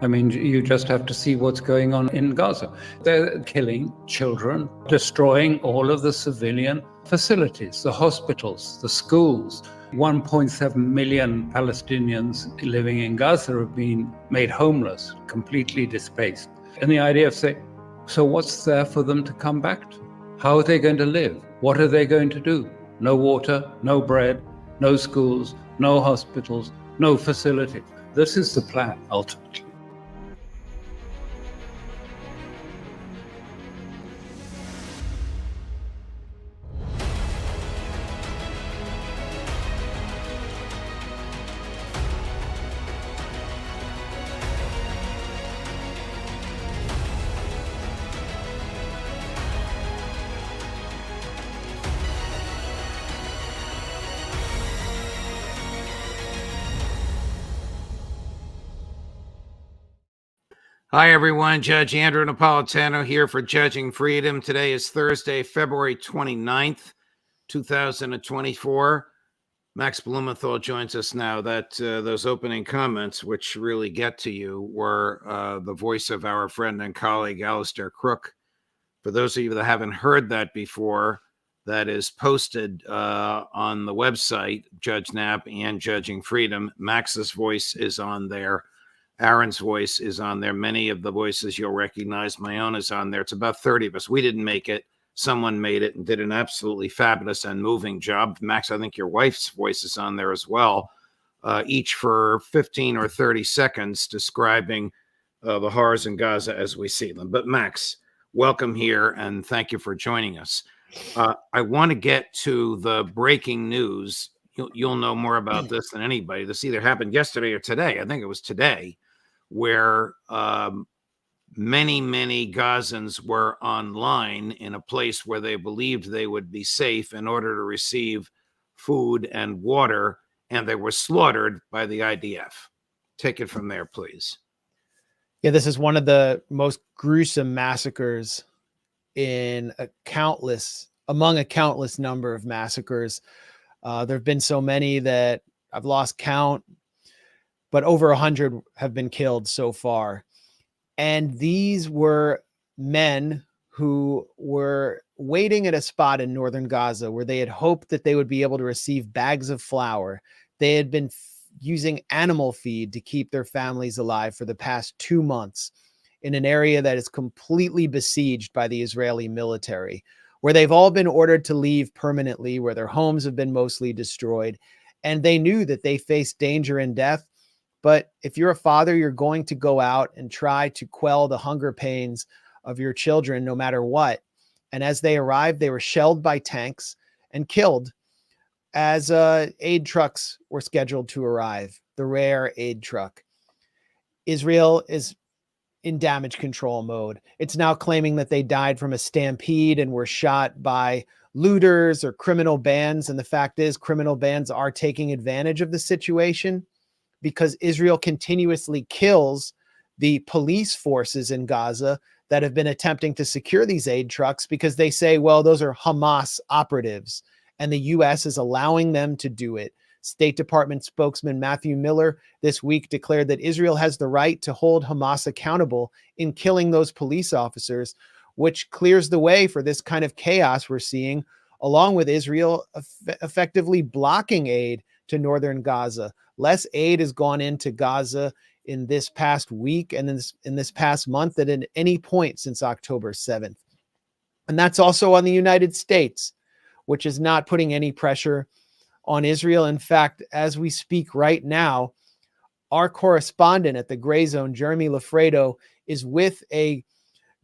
I mean, you just have to see what's going on in Gaza. They're killing children, destroying all of the civilian facilities, the hospitals, the schools. 1.7 million Palestinians living in Gaza have been made homeless, completely displaced. And the IDF say, so what's there for them to come back to? How are they going to live? What are they going to do? No water, no bread, no schools, no hospitals, no facilities. This is the plan, ultimately. Hi, everyone. Judge Andrew Napolitano here for Judging Freedom. Today is Thursday, February 29th, 2024. Max Blumenthal joins us now. Those opening comments, which really get to you, were the voice of our friend and colleague, Alistair Crook. For those of you that haven't heard that before, that is posted on the website, Judge Nap and Judging Freedom. Max's voice is on there. Aaron's voice is on there. Many of the voices you'll recognize. My own is on there. It's about 30 of us. We didn't make it. Someone made it and did an absolutely fabulous and moving job. Max, I think your wife's voice is on there as well, each for 15 or 30 seconds describing the horrors in Gaza as we see them. But Max, welcome here and thank you for joining us. I want to get to the breaking news. You'll know more about this than anybody. This either happened yesterday or today. I think it was today, where many Gazans were online in a place where they believed they would be safe in order to receive food and water, and they were slaughtered by the IDF. Take it from there, please. Yeah, this is one of the most gruesome massacres among a countless number of massacres. There have been so many that I've lost count, but over 100 have been killed so far. And these were men who were waiting at a spot in northern Gaza where they had hoped that they would be able to receive bags of flour. They had been using animal feed to keep their families alive for the past 2 months in an area that is completely besieged by the Israeli military, where they've all been ordered to leave permanently, where their homes have been mostly destroyed. And they knew that they faced danger and death. But if you're a father, you're going to go out and try to quell the hunger pains of your children, no matter what. And as they arrived, they were shelled by tanks and killed as aid trucks were scheduled to arrive, the rare aid truck. Israel is in damage control mode. It's now claiming that they died from a stampede and were shot by looters or criminal bands. And the fact is, criminal bands are taking advantage of the situation because Israel continuously kills the police forces in Gaza that have been attempting to secure these aid trucks because they say, well, those are Hamas operatives, and the U.S. is allowing them to do it. State Department spokesman Matthew Miller this week declared that Israel has the right to hold Hamas accountable in killing those police officers, which clears the way for this kind of chaos we're seeing, along with Israel effectively blocking aid to northern Gaza. Less aid has gone into Gaza in this past week and in this past month than at any point since October 7th. And that's also on the United States, which is not putting any pressure on Israel. In fact, as we speak right now, our correspondent at the Gray Zone, Jeremy Lafredo, is with a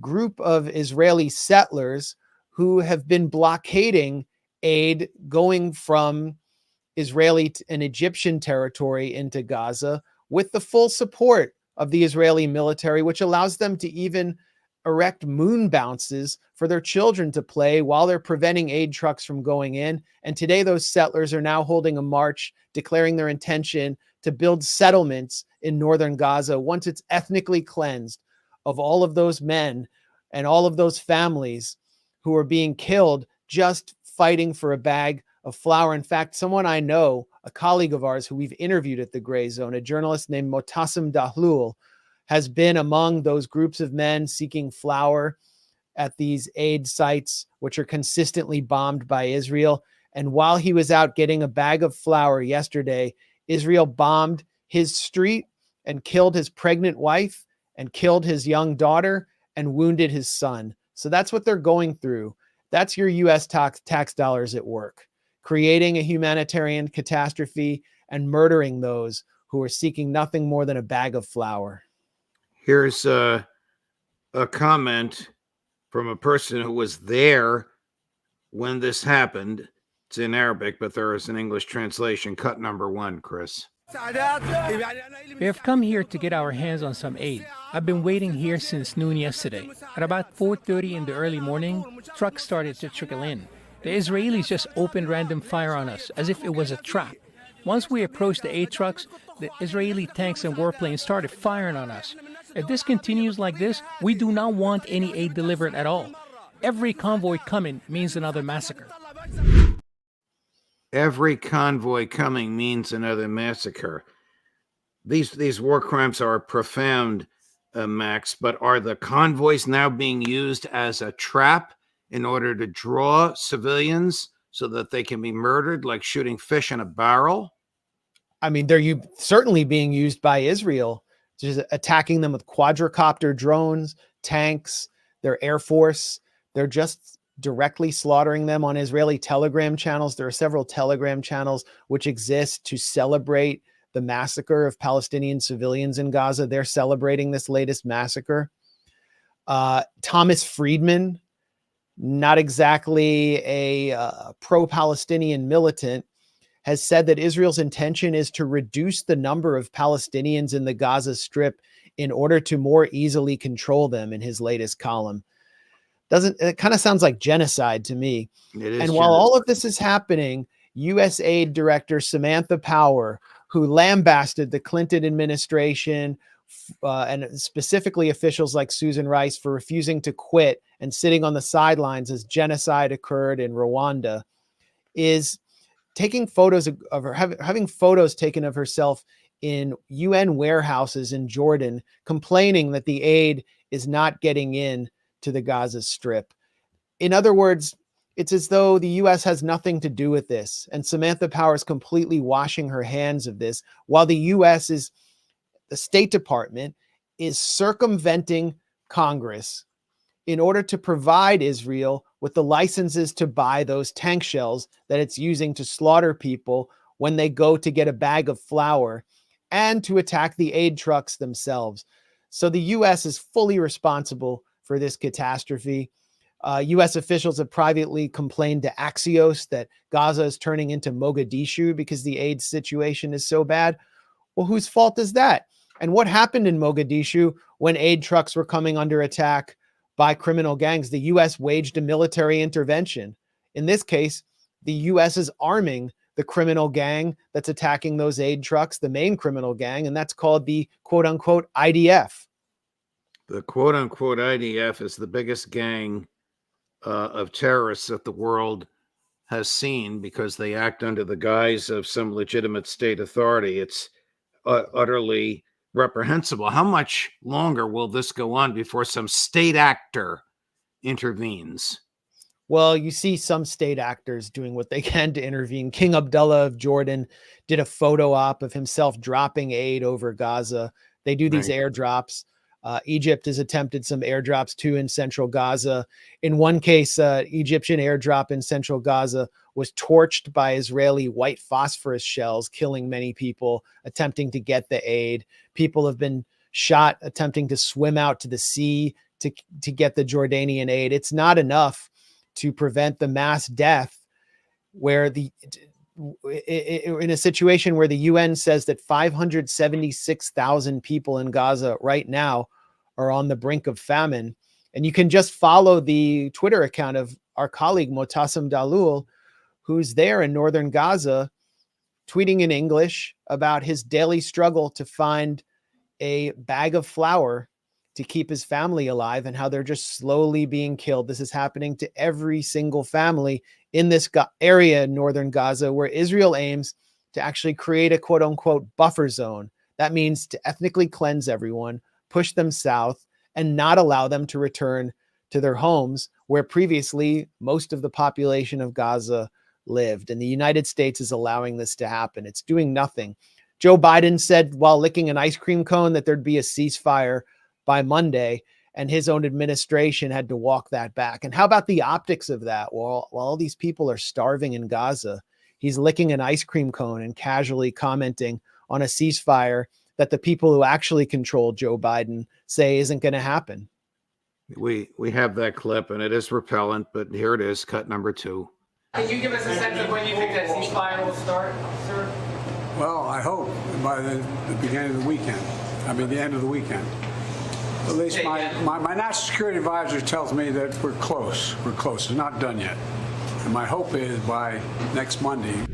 group of Israeli settlers who have been blockading aid going from Israeli and Egyptian territory into Gaza with the full support of the Israeli military, which allows them to even erect moon bounces for their children to play while they're preventing aid trucks from going in. And today, those settlers are now holding a march declaring their intention to build settlements in northern Gaza once it's ethnically cleansed of all of those men and all of those families who are being killed just fighting for a bag of flour. In fact, someone I know, a colleague of ours who we've interviewed at the Gray Zone, a journalist named Motassim Dahlul, has been among those groups of men seeking flour at these aid sites, which are consistently bombed by Israel. And while he was out getting a bag of flour yesterday, Israel bombed his street and killed his pregnant wife and killed his young daughter and wounded his son. So that's what they're going through. That's your U.S. tax dollars at work, creating a humanitarian catastrophe and murdering those who are seeking nothing more than a bag of flour. Here's a comment from a person who was there when this happened. It's in Arabic, but there is an English translation. Cut number 1, Chris. We have come here to get our hands on some aid. I've been waiting here since noon yesterday. At about 4:30 in the early morning, trucks started to trickle in. The Israelis just opened random fire on us, as if it was a trap. Once we approached the aid trucks, the Israeli tanks and warplanes started firing on us. If this continues like this, we do not want any aid delivered at all. Every convoy coming means another massacre. Every convoy coming means another massacre. These war crimes are profound, Max, but are the convoys now being used as a trap in order to draw civilians so that they can be murdered, like shooting fish in a barrel? I mean, they're certainly being used by Israel, just attacking them with quadricopter drones, tanks, their air force. They're just directly slaughtering them on Israeli Telegram channels. There are several Telegram channels which exist to celebrate the massacre of Palestinian civilians in Gaza. They're celebrating this latest massacre. Thomas Friedman, not exactly a pro-Palestinian militant, has said that Israel's intention is to reduce the number of Palestinians in the Gaza Strip in order to more easily control them in his latest column. It kind of sounds like genocide to me. And while all of this is happening, USAID Director Samantha Power, who lambasted the Clinton administration and specifically officials like Susan Rice for refusing to quit and sitting on the sidelines as genocide occurred in Rwanda, is taking photos of her, having photos taken of herself in UN warehouses in Jordan, complaining that the aid is not getting in to the Gaza Strip. In other words, it's as though the U.S. has nothing to do with this, and Samantha Power is completely washing her hands of this, while the State Department is circumventing Congress in order to provide Israel with the licenses to buy those tank shells that it's using to slaughter people when they go to get a bag of flour and to attack the aid trucks themselves. So the U.S. is fully responsible for this catastrophe. U.S. officials have privately complained to Axios that Gaza is turning into Mogadishu because the aid situation is so bad. Well, whose fault is that? And what happened in Mogadishu when aid trucks were coming under attack by criminal gangs? The U.S. waged a military intervention. In this case, the U.S. is arming the criminal gang that's attacking those aid trucks, the main criminal gang, and that's called the quote-unquote IDF. The quote-unquote IDF is the biggest gang of terrorists that the world has seen because they act under the guise of some legitimate state authority. It's utterly reprehensible. How much longer will this go on before some state actor intervenes? Well, you see some state actors doing what they can to intervene. King Abdullah of Jordan did a photo op of himself dropping aid over Gaza. They do these airdrops. Egypt has attempted some airdrops too in central Gaza. In one case, Egyptian airdrop in central Gaza was torched by Israeli white phosphorus shells, killing many people attempting to get the aid. People have been shot attempting to swim out to the sea to get the Jordanian aid. It's not enough to prevent the mass death where in a situation where the UN says that 576,000 people in Gaza right now are on the brink of famine. And you can just follow the Twitter account of our colleague Motassem Dalul, who's there in northern Gaza, tweeting in English about his daily struggle to find a bag of flour to keep his family alive and how they're just slowly being killed. This is happening to every single family in this area in northern Gaza, where Israel aims to actually create a quote unquote buffer zone. That means to ethnically cleanse everyone, push them south, and not allow them to return to their homes where previously most of the population of Gaza lived. And the United States is allowing this to happen. It's doing nothing. Joe Biden said while licking an ice cream cone that there'd be a ceasefire by Monday, and his own administration had to walk that back. And how about the optics of that? Well, while all these people are starving in Gaza, he's licking an ice cream cone and casually commenting on a ceasefire that the people who actually control Joe Biden say isn't going to happen. We have that clip, and it is repellent, but here it is, cut number 2. Could you give us a sense of when you think that ceasefire will start, sir? Well, I hope by the beginning of the weekend. I mean, the end of the weekend. At least my national security advisor tells me that we're close. We're close. It's not done yet. And my hope is by next Monday.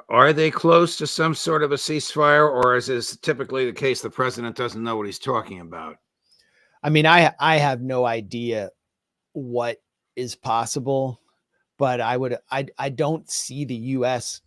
Are they close to some sort of a ceasefire, or is this typically the case the president doesn't know what he's talking about? I mean, I have no idea what is possible, but I don't see the U.S.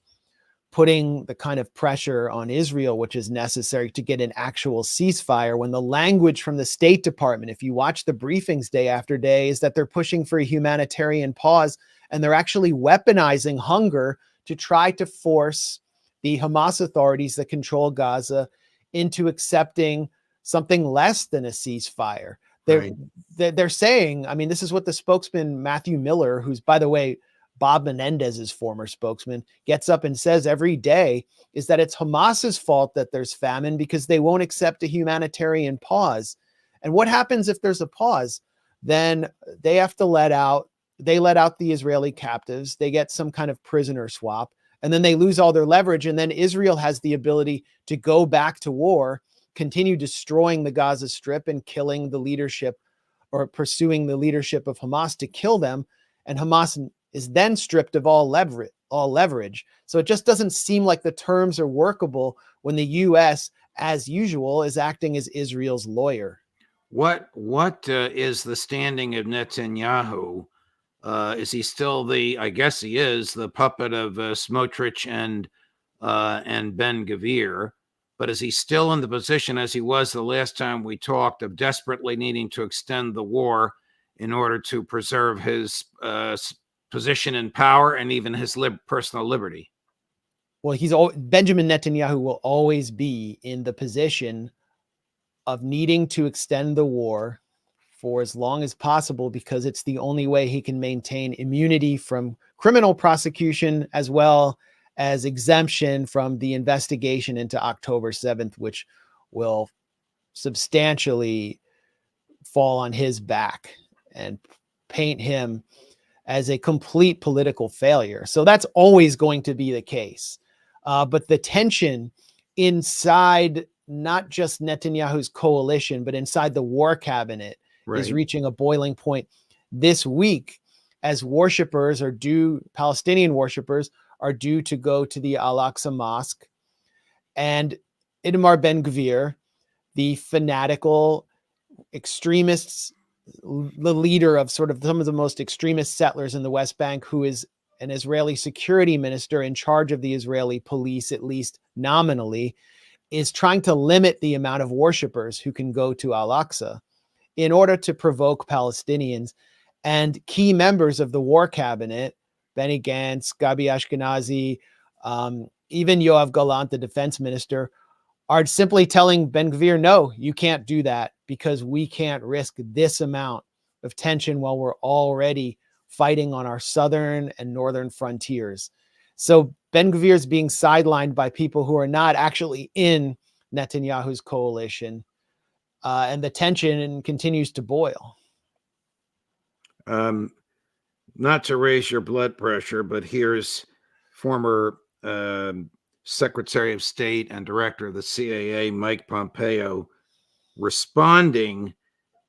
putting the kind of pressure on Israel which is necessary to get an actual ceasefire, when the language from the State Department, if you watch the briefings day after day, is that they're pushing for a humanitarian pause, and they're actually weaponizing hunger to try to force the Hamas authorities that control Gaza into accepting something less than a ceasefire. They're saying, I mean, this is what the spokesman Matthew Miller, who's, by the way, Bob Menendez's former spokesman, gets up and says every day, is that it's Hamas's fault that there's famine because they won't accept a humanitarian pause. And what happens if there's a pause? Then they have to let out the Israeli captives. They get some kind of prisoner swap, and then they lose all their leverage. And then Israel has the ability to go back to war, continue destroying the Gaza Strip and killing the leadership, or pursuing the leadership of Hamas to kill them. And Hamas is then stripped of all leverage. So it just doesn't seem like the terms are workable when the U.S., as usual, is acting as Israel's lawyer. What is the standing of Netanyahu? Is he still I guess he is the puppet of Smotrich and Ben-Gvir, but is he still in the position as he was the last time we talked of desperately needing to extend the war in order to preserve his position in power and even his personal liberty? Well, Benjamin Netanyahu will always be in the position of needing to extend the war for as long as possible, because it's the only way he can maintain immunity from criminal prosecution, as well as exemption from the investigation into October 7th, which will substantially fall on his back and paint him as a complete political failure. So that's always going to be the case. But the tension inside not just Netanyahu's coalition, but inside the war cabinet is reaching a boiling point this week, as Palestinian worshipers are due to go to the Al-Aqsa Mosque. And Itamar Ben-Gvir, the fanatical extremists, the leader of sort of some of the most extremist settlers in the West Bank, who is an Israeli security minister in charge of the Israeli police, at least nominally, is trying to limit the amount of worshipers who can go to Al-Aqsa in order to provoke Palestinians. And key members of the war cabinet, Benny Gantz, Gabi Ashkenazi, even Yoav Gallant, the defense minister, are simply telling Ben-Gvir, no, you can't do that, because we can't risk this amount of tension while we're already fighting on our southern and northern frontiers. So Ben-Gvir is being sidelined by people who are not actually in Netanyahu's coalition, and the tension continues to boil. Not to raise your blood pressure, but here's former Secretary of State and Director of the CIA, Mike Pompeo, responding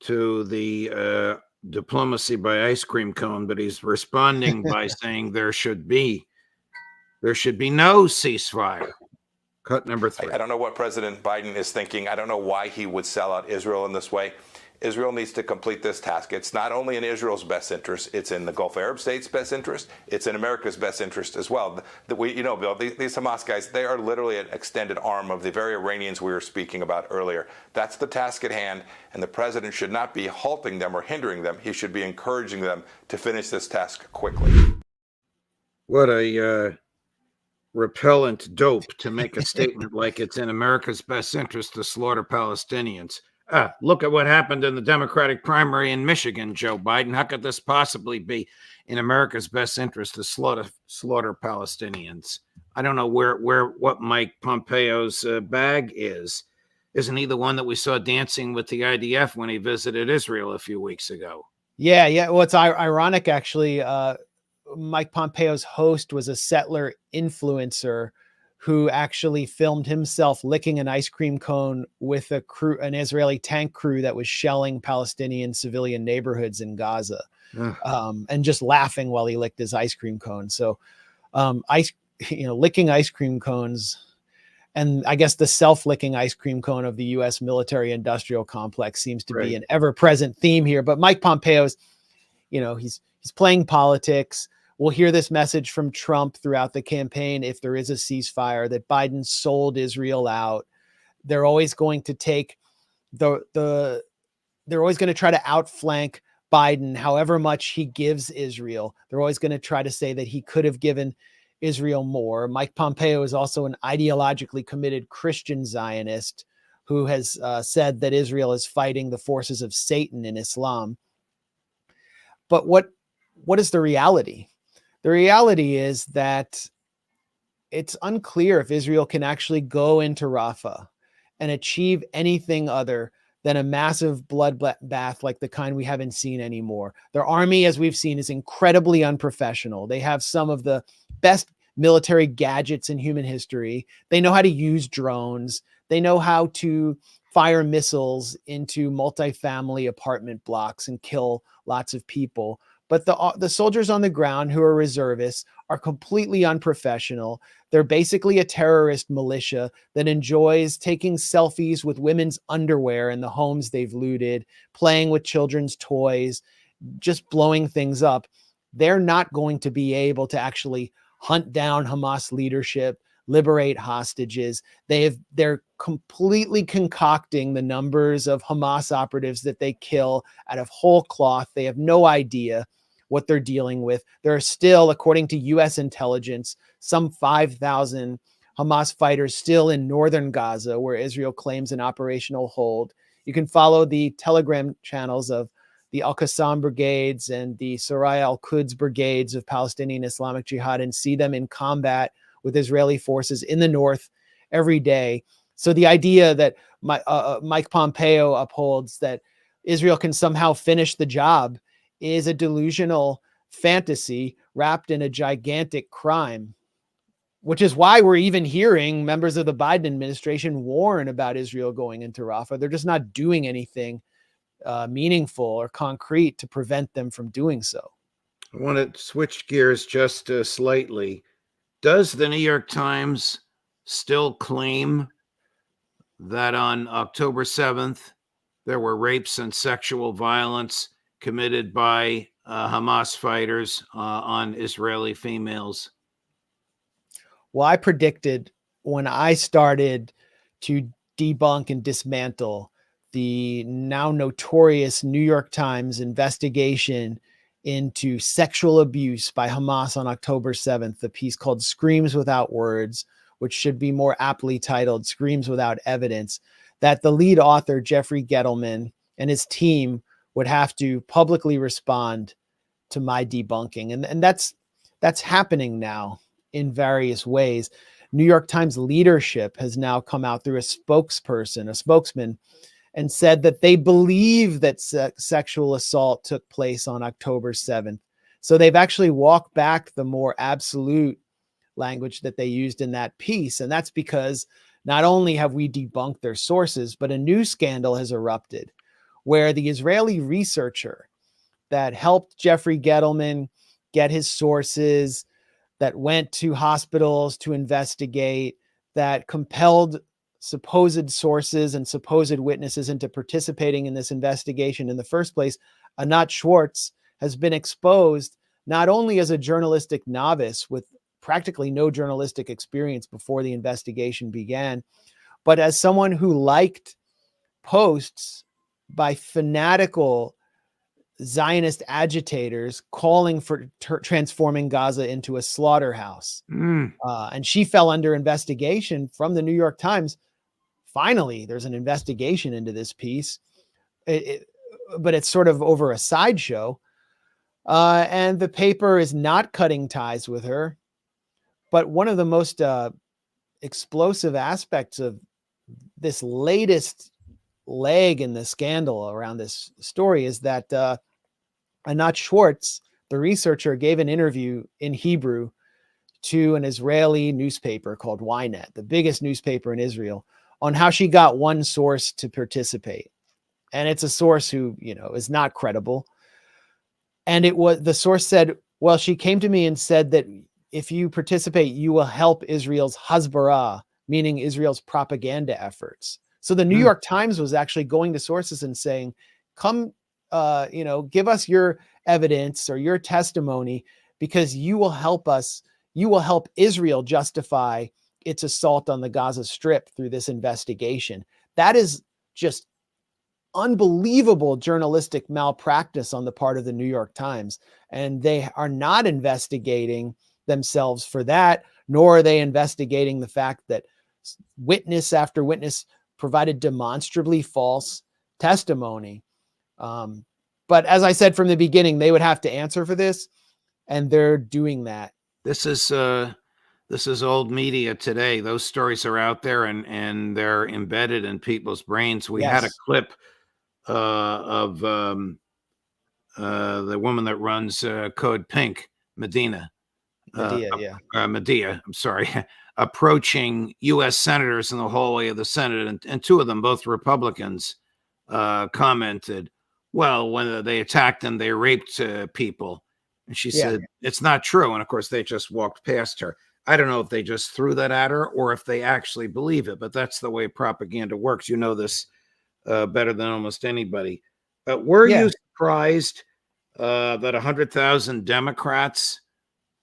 to the diplomacy by ice cream cone, but he's responding by saying there should be no ceasefire. Cut number 3. I don't know what President Biden is thinking. I don't know why he would sell out Israel in this way. Israel needs to complete this task. It's not only in Israel's best interest, it's in the Gulf Arab states' best interest, it's in America's best interest as well. Bill, these Hamas guys, they are literally an extended arm of the very Iranians we were speaking about earlier. That's the task at hand, and the president should not be halting them or hindering them. He should be encouraging them to finish this task quickly. What a repellent dope to make a statement like it's in America's best interest to slaughter Palestinians. Look at what happened in the Democratic primary in Michigan, Joe Biden. How could this possibly be in America's best interest to slaughter Palestinians? I don't know what Mike Pompeo's bag is. Isn't he the one that we saw dancing with the IDF when he visited Israel a few weeks ago? Yeah. Well, it's ironic, actually. Mike Pompeo's host was a settler influencer who actually filmed himself licking an ice cream cone with an Israeli tank crew that was shelling Palestinian civilian neighborhoods in Gaza, and just laughing while he licked his ice cream cone. So, licking ice cream cones, and I guess the self-licking ice cream cone of the U.S. military-industrial complex seems to be an ever-present theme here. But Mike Pompeo's, he's playing politics. We'll hear this message from Trump throughout the campaign if there is a ceasefire, that Biden sold Israel out. They're always going to take they're always going to try to outflank Biden, however much he gives Israel. They're always going to try to say that he could have given Israel more. Mike Pompeo is also an ideologically committed Christian Zionist who has said that Israel is fighting the forces of Satan in Islam. But what is the reality? The reality is that it's unclear if Israel can actually go into Rafah and achieve anything other than a massive bloodbath like the kind we haven't seen anymore. Their army, as we've seen, is incredibly unprofessional. They have some of the best military gadgets in human history. They know how to use drones. They know how to fire missiles into multifamily apartment blocks and kill lots of people. But the soldiers on the ground who are reservists are completely unprofessional. They're basically a terrorist militia that enjoys taking selfies with women's underwear in the homes they've looted, playing with children's toys, just blowing things up. They're not going to be able to actually hunt down Hamas leadership, liberate hostages. They're completely concocting the numbers of Hamas operatives that they kill out of whole cloth. They have no idea what they're dealing with. There are still, according to U.S. intelligence, some 5,000 Hamas fighters still in northern Gaza, where Israel claims an operational hold. You can follow the Telegram channels of the Al-Qassam brigades and the Soraya al-Quds brigades of Palestinian Islamic Jihad and see them in combat with Israeli forces in the north every day. So the idea that Mike Pompeo upholds, that Israel can somehow finish the job, is a delusional fantasy wrapped in a gigantic crime, which is why we're even hearing members of the Biden administration warn about Israel going into Rafah. They're just not doing anything meaningful or concrete to prevent them from doing so. I want to switch gears just slightly. Does the New York Times still claim that on October 7th, there were rapes and sexual violence committed by Hamas fighters on Israeli females? Well, I predicted when I started to debunk and dismantle the now notorious New York Times investigation into sexual abuse by Hamas on October 7th, the piece called Screams Without Words, which should be more aptly titled Screams Without Evidence, that the lead author, Jeffrey Gettleman, and his team would have to publicly respond to my debunking. And that's happening now in various ways. New York Times leadership has now come out through a spokesman, and said that they believe that sexual assault took place on October 7th. So they've actually walked back the more absolute language that they used in that piece. And that's because not only have we debunked their sources, but a new scandal has erupted where the Israeli researcher that helped Jeffrey Gettleman get his sources, that went to hospitals to investigate, that compelled supposed sources and supposed witnesses into participating in this investigation in the first place, Anat Schwartz has been exposed not only as a journalistic novice with practically no journalistic experience before the investigation began, but as someone who liked posts by fanatical Zionist agitators calling for transforming Gaza into a slaughterhouse. And she fell under investigation from the New York Times. Finally, there's an investigation into this piece, but it's sort of over a sideshow. And the paper is not cutting ties with her. But one of the most explosive aspects of this latest leg in the scandal around this story is that Anat Schwartz, the researcher, gave an interview in Hebrew to an Israeli newspaper called Ynet, the biggest newspaper in Israel, on how she got one source to participate. And it's a source who, is not credible. And the source said, well, she came to me and said that if you participate, you will help Israel's Hasbara, meaning Israel's propaganda efforts. So the New York Times was actually going to sources and saying, come, give us your evidence or your testimony, because you will help us. You will help Israel justify its assault on the Gaza Strip through this investigation. That is just unbelievable journalistic malpractice on the part of the New York Times. And they are not investigating themselves for that, nor are they investigating the fact that witness after witness provided demonstrably false testimony. But as I said from the beginning, they would have to answer for this, and they're doing that. This is old media today. Those stories are out there, and they're embedded in people's brains. We had a clip of the woman that runs Code Pink, Medea, I'm sorry, approaching U.S. senators in the hallway of the Senate, and two of them, both Republicans, commented, well, when they attacked and they raped people. And she said, it's not true. And of course, they just walked past her. I don't know if they just threw that at her or if they actually believe it, but that's the way propaganda works. You know this better than almost anybody. Were you surprised that 100,000 Democrats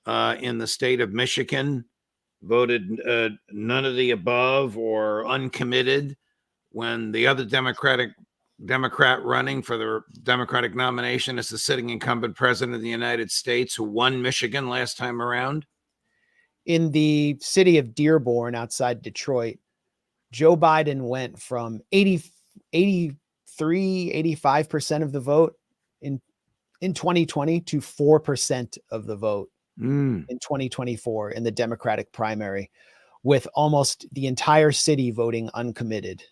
in the state of Michigan voted none of the above or uncommitted when the other Democrat running for the Democratic nomination is the sitting incumbent president of the United States who won Michigan last time around? In the city of Dearborn outside Detroit, Joe Biden went from 83, 85% of the vote in 2020 to 4% of the vote in 2024 in the Democratic primary, with almost the entire city voting uncommitted.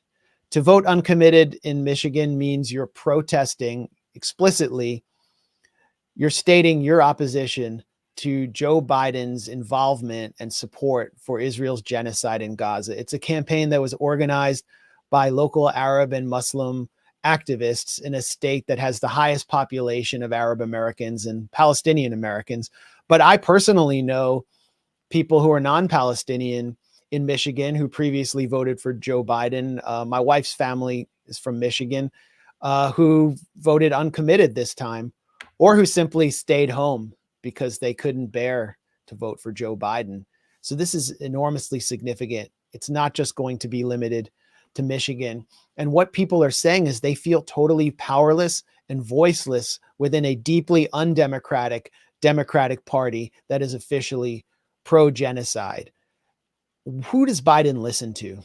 To vote uncommitted in Michigan means you're protesting explicitly. You're stating your opposition to Joe Biden's involvement and support for Israel's genocide in Gaza. It's a campaign that was organized by local Arab and Muslim activists in a state that has the highest population of Arab Americans and Palestinian Americans. But I personally know people who are non-Palestinian in Michigan who previously voted for Joe Biden. My wife's family is from Michigan, who voted uncommitted this time, or who simply stayed home because they couldn't bear to vote for Joe Biden. So this is enormously significant. It's not just going to be limited to Michigan. And what people are saying is they feel totally powerless and voiceless within a deeply undemocratic Democratic Party that is officially pro-genocide. Who does Biden listen to?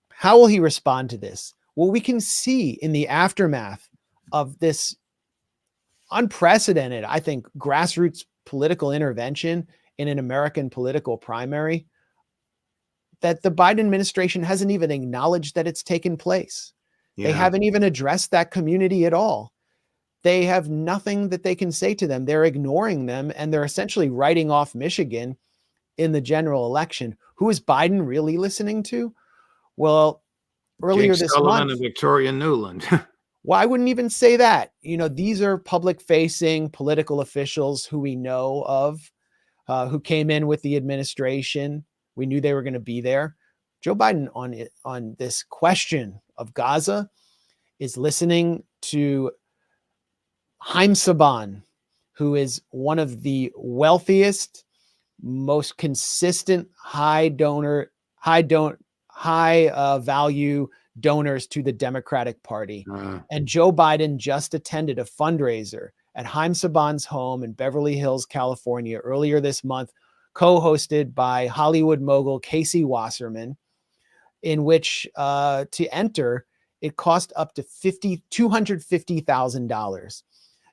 How will he respond to this? Well, we can see in the aftermath of this unprecedented, I think, grassroots political intervention in an American political primary that the Biden administration hasn't even acknowledged that it's taken place. They haven't even addressed that community at all. They have nothing that they can say to them. They're ignoring them, and they're essentially writing off Michigan in the general election. Who is Biden really listening to? Well, earlier Jake this Sullivan month, and Victoria Nuland. well, I wouldn't even say that. These are public-facing political officials who we know of, who came in with the administration. We knew they were going to be there. Joe Biden on this question of Gaza is listening to Haim Saban, who is one of the wealthiest, most consistent, high value donors to the Democratic Party. And Joe Biden just attended a fundraiser at Haim Saban's home in Beverly Hills, California earlier this month, co-hosted by Hollywood mogul Casey Wasserman, in which to enter, it cost up to $250,000.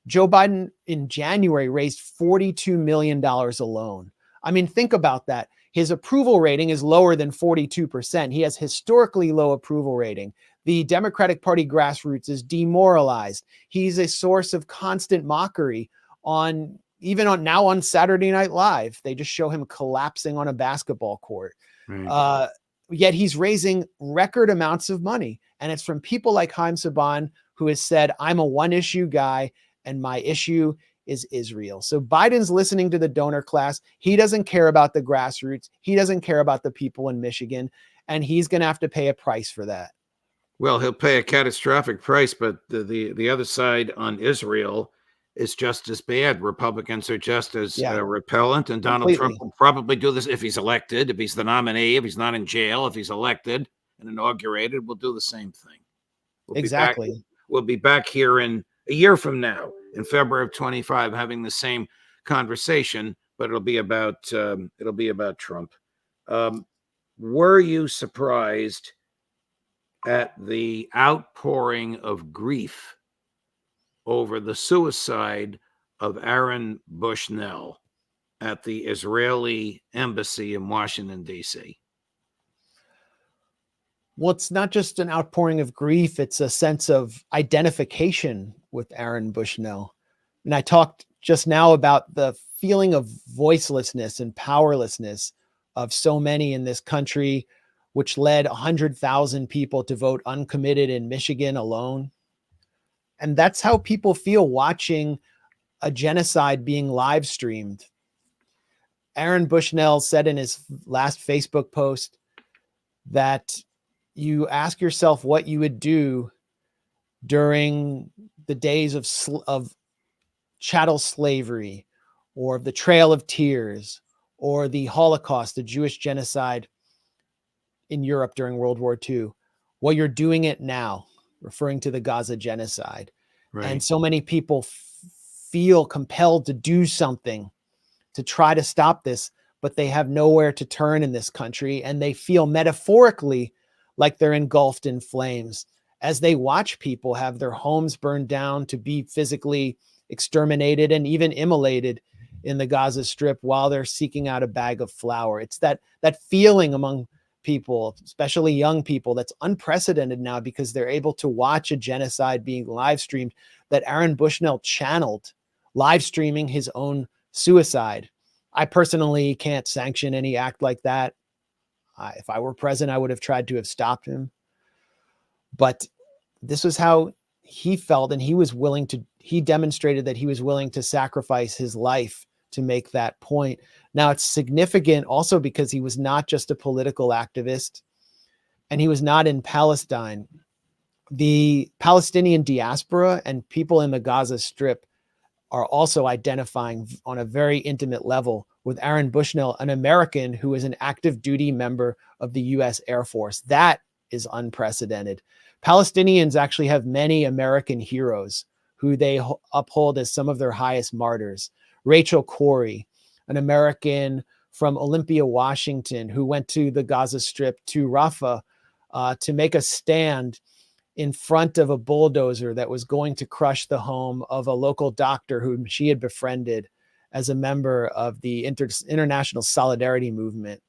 Joe Biden in January raised $42 million alone. I mean, think about that. His approval rating is lower than 42%. He has historically low approval rating. The Democratic Party grassroots is demoralized. He's a source of constant mockery on Saturday Night Live. They just show him collapsing on a basketball court. Right. Yet he's raising record amounts of money. And it's from people like Haim Saban, who has said, I'm a one-issue guy, and my issue is Israel. So Biden's listening to the donor class. He doesn't care about the grassroots. He doesn't care about the people in Michigan, and he's going to have to pay a price for that. Well, he'll pay a catastrophic price, but the other side on Israel is just as bad. Republicans are just as repellent, and Donald Trump will probably do this if he's elected, if he's the nominee, if he's not in jail, if he's elected and inaugurated, we'll do the same thing. We'll be back here in a year from now, in February of 25, having the same conversation, but it'll be about Trump. Were you surprised at the outpouring of grief over the suicide of Aaron Bushnell at the Israeli embassy in Washington, D.C.? Well, it's not just an outpouring of grief. It's a sense of identification with Aaron Bushnell. And I talked just now about the feeling of voicelessness and powerlessness of so many in this country, which led 100,000 people to vote uncommitted in Michigan alone. And that's how people feel watching a genocide being live streamed. Aaron Bushnell said in his last Facebook post that you ask yourself what you would do during the days of chattel slavery, or the Trail of Tears, or the Holocaust, the Jewish genocide in Europe during World War II. Well, you're doing it now, referring to the Gaza genocide. Right. And so many people feel compelled to do something to try to stop this, but they have nowhere to turn in this country. And they feel metaphorically like they're engulfed in flames as they watch people have their homes burned down, to be physically exterminated and even immolated in the Gaza Strip while they're seeking out a bag of flour. It's that feeling among people, especially young people, that's unprecedented now, because they're able to watch a genocide being live streamed that Aaron Bushnell channeled, live streaming his own suicide. I personally can't sanction any act like that. If I were president, I would have tried to have stopped him. But this was how he felt, and he demonstrated that he was willing to sacrifice his life to make that point. Now, it's significant also because he was not just a political activist, and he was not in Palestine. The Palestinian diaspora and people in the Gaza Strip are also identifying on a very intimate level with Aaron Bushnell, an American who is an active duty member of the U.S. Air Force. That is unprecedented. Palestinians actually have many American heroes who they uphold as some of their highest martyrs. Rachel Corrie, an American from Olympia, Washington, who went to the Gaza Strip, to Rafah, to make a stand in front of a bulldozer that was going to crush the home of a local doctor whom she had befriended as a member of the International Solidarity Movement.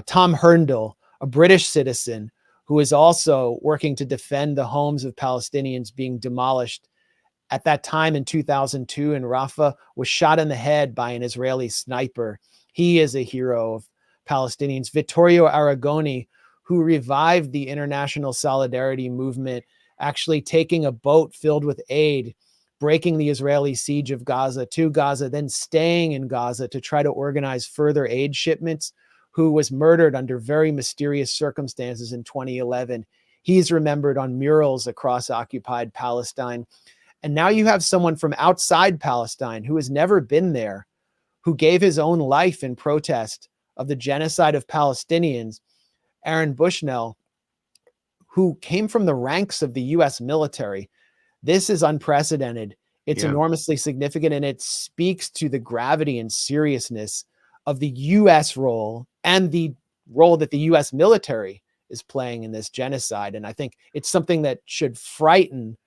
Tom Herndl, a British citizen who is also working to defend the homes of Palestinians being demolished at that time in 2002 in Rafah, was shot in the head by an Israeli sniper. He is a hero of Palestinians. Vittorio Arrigoni, who revived the International Solidarity Movement, actually taking a boat filled with aid, breaking the Israeli siege of Gaza to Gaza, then staying in Gaza to try to organize further aid shipments, who was murdered under very mysterious circumstances in 2011. He's remembered on murals across occupied Palestine. And now you have someone from outside Palestine who has never been there, who gave his own life in protest of the genocide of Palestinians, Aaron Bushnell, who came from the ranks of the U.S. military. This is unprecedented. It's enormously significant, and it speaks to the gravity and seriousness of the U.S. role and the role that the U.S. military is playing in this genocide. And I think it's something that should frighten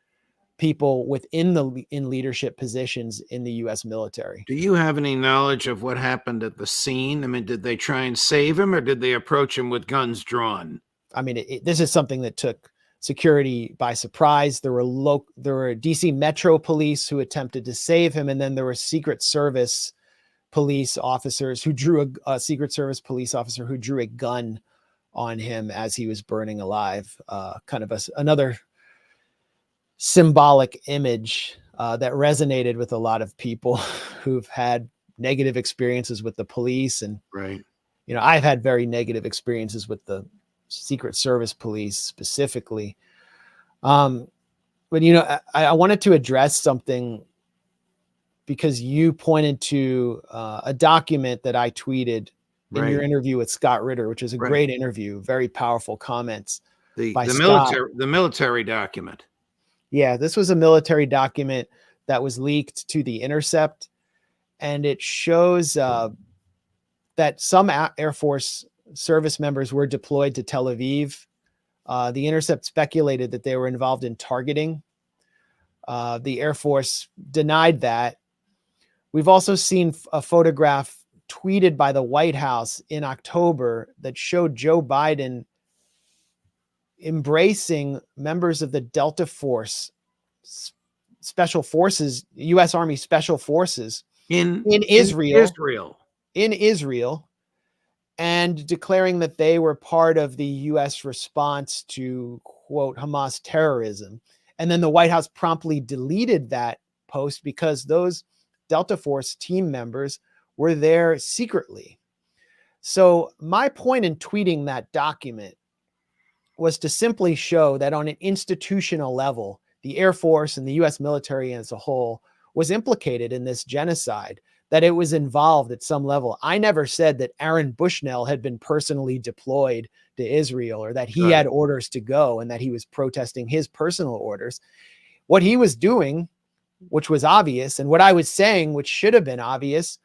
people in leadership positions in the U.S. military. Do you have any knowledge of what happened at the scene? I mean, did they try and save him, or did they approach him with guns drawn? I mean, this is something that took security by surprise. There were DC Metro police who attempted to save him, and then there were Secret Service police officers who drew a Secret Service police officer who drew a gun on him as he was burning alive. Kind of another symbolic image that resonated with a lot of people who've had negative experiences with the police. And, I've had very negative experiences with the Secret Service police specifically. But, I wanted to address something because you pointed to a document that I tweeted in your interview with Scott Ritter, which is a great interview, very powerful comments. The military document. Yeah, this was a military document that was leaked to The Intercept, and it shows that some Air Force service members were deployed to Tel Aviv. The Intercept speculated that they were involved in targeting. The Air Force denied that. We've also seen a photograph tweeted by the White House in October that showed Joe Biden embracing members of the Delta Force Special Forces, U.S. Army Special Forces in Israel, and declaring that they were part of the U.S. response to, quote, Hamas terrorism. And then the White House promptly deleted that post because those Delta Force team members were there secretly. So my point in tweeting that document was to simply show that on an institutional level, the Air Force and the U.S. military as a whole was implicated in this genocide, that it was involved at some level. I never said that Aaron Bushnell had been personally deployed to Israel or that he had orders to go and that he was protesting his personal orders. What he was doing, which was obvious, and what I was saying, which should have been obvious,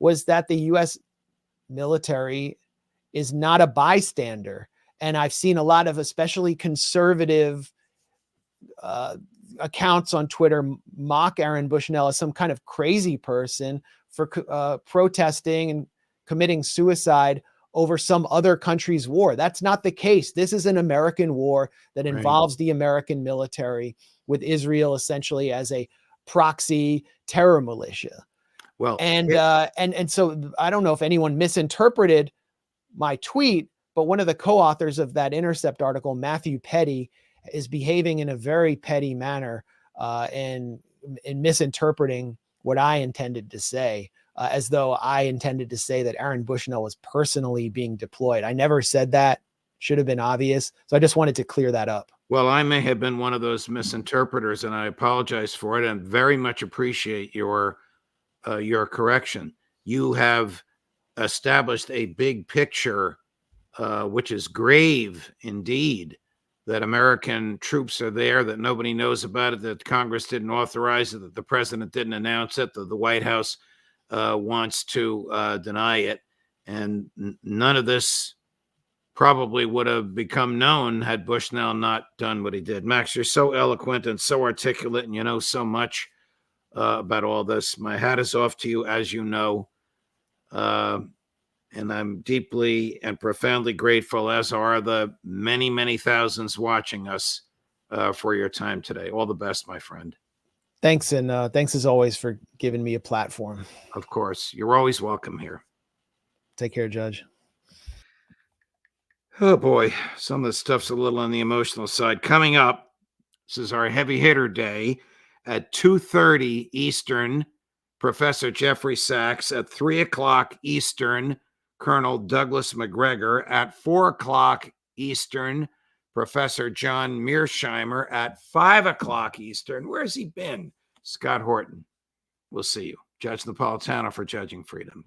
was that the U.S. military is not a bystander. And I've seen a lot of especially conservative accounts on Twitter mock Aaron Bushnell as some kind of crazy person for protesting and committing suicide over some other country's war. That's not the case. This is an American war that involves the American military with Israel essentially as a proxy terror militia. Well, and so I don't know if anyone misinterpreted my tweet, but one of the co-authors of that Intercept article, Matthew Petty, is behaving in a very petty manner and misinterpreting what I intended to say, as though I intended to say that Aaron Bushnell was personally being deployed. I never said that. Should have been obvious. So I just wanted to clear that up. Well, I may have been one of those misinterpreters, and I apologize for it, and very much appreciate your correction. You have established a big picture, which is grave indeed, that American troops are there, that nobody knows about it, that Congress didn't authorize it, that the president didn't announce it, that the White House wants to deny it. And none of this probably would have become known had Bushnell not done what he did. Max, you're so eloquent and so articulate, and you know so much about all this. My hat is off to you, as you know. And I'm deeply and profoundly grateful, as are the many, many thousands watching us, for your time today. All the best, my friend. Thanks. And thanks as always for giving me a platform. Of course. You're always welcome here. Take care, Judge. Oh, boy. Some of the stuff's a little on the emotional side. Coming up, this is our heavy hitter day at 2:30 Eastern. Professor Jeffrey Sachs at 3 o'clock Eastern. Colonel Douglas McGregor. At 4 o'clock Eastern, Professor John Mearsheimer. At 5 o'clock Eastern, where's he been? Scott Horton. We'll see you. Judge Napolitano for Judging Freedom.